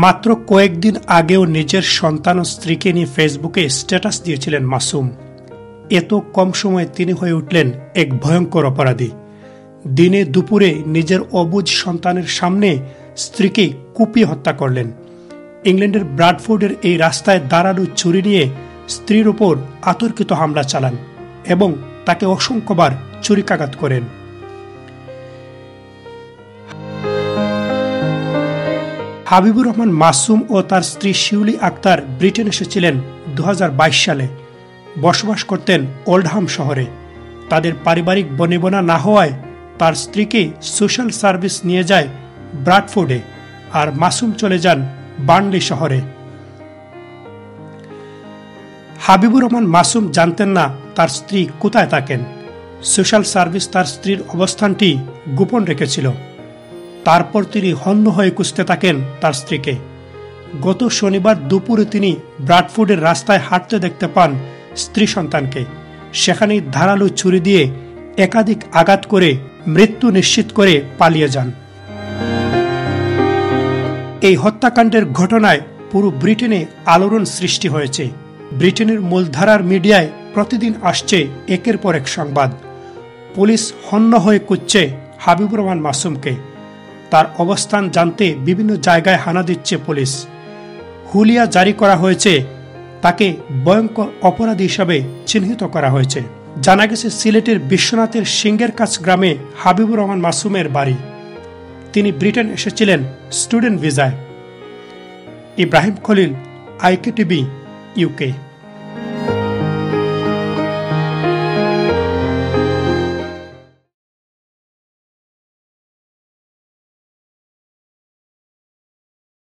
মাত্র কয়েকদিন আগেও নিজের সন্তান ও স্ত্রীকে নিয়ে ফেসবুকে স্ট্যাটাস দিয়েছিলেন মাসুম। এত কম সময়ে তিনি হয়ে উঠলেন এক ভয়ঙ্কর অপরাধী। দিনে দুপুরে নিজের অবুঝ সন্তানের সামনে স্ত্রীকে কুপিয়ে হত্যা করলেন। ইংল্যান্ডের ব্রাডফোর্ডের এই রাস্তায় দাঁড়ানো ছুরি নিয়ে স্ত্রীর উপর আতর্কিত হামলা চালান এবং তাকে অসংখ্যবার ছুরিকাঘাত করেন। হাবিবুর রহমান মাসুম ও তার স্ত্রী শিউলি আক্তার ব্রিটেন এসেছিলেন 2022 সালে। বসবাস করতেন ওল্ডহাম শহরে। তাদের পারিবারিক বনিবনা না হওয়ায় তার স্ত্রীকে সোশ্যাল সার্ভিস নিয়ে যায় ব্রাডফোর্ডে, আর মাসুম চলে যান বার্নলি শহরে। হাবিবুর রহমান মাসুম জানতেন না তার স্ত্রী কোথায় থাকেন। সোশ্যাল সার্ভিস তার স্ত্রীর অবস্থানটি গোপন রেখেছিল। তারপর তিনি হন্য হয়ে খুঁজতে থাকেন তার স্ত্রীকে। গত শনিবার দুপুরে তিনি ব্রাডফোর্ডের রাস্তায় হাঁটতে দেখতে পান স্ত্রী সন্তানকে। সেখানেই ধারালো ছুরি দিয়ে একাধিক আঘাত করে মৃত্যু নিশ্চিত করে পালিয়ে যান। এই হত্যাকাণ্ডের ঘটনায় পুরো ব্রিটেনে আলোড়ন সৃষ্টি হয়েছে। ব্রিটেনের মূলধারার মিডিয়ায় প্রতিদিন আসছে একের পর এক সংবাদ। পুলিশ হন্য হয়ে খুঁজছে হাবিবুর রহমান মাসুমকে। তার অবস্থান জানতে বিভিন্ন জায়গায় হানা দিচ্ছে পুলিশ। হুলিয়া জারি করা হয়েছে, তাকে ভয়ঙ্কর অপরাধী হিসাবে চিহ্নিত করা হয়েছে। জানা গেছে সিলেটের বিশ্বনাথের সিংহের কাছ গ্রামে হাবিবুর রহমান মাসুমের বাড়ি। তিনি ব্রিটেন এসেছিলেন স্টুডেন্ট ভিসায়। Ibrahim Khalil, IKTV, UK।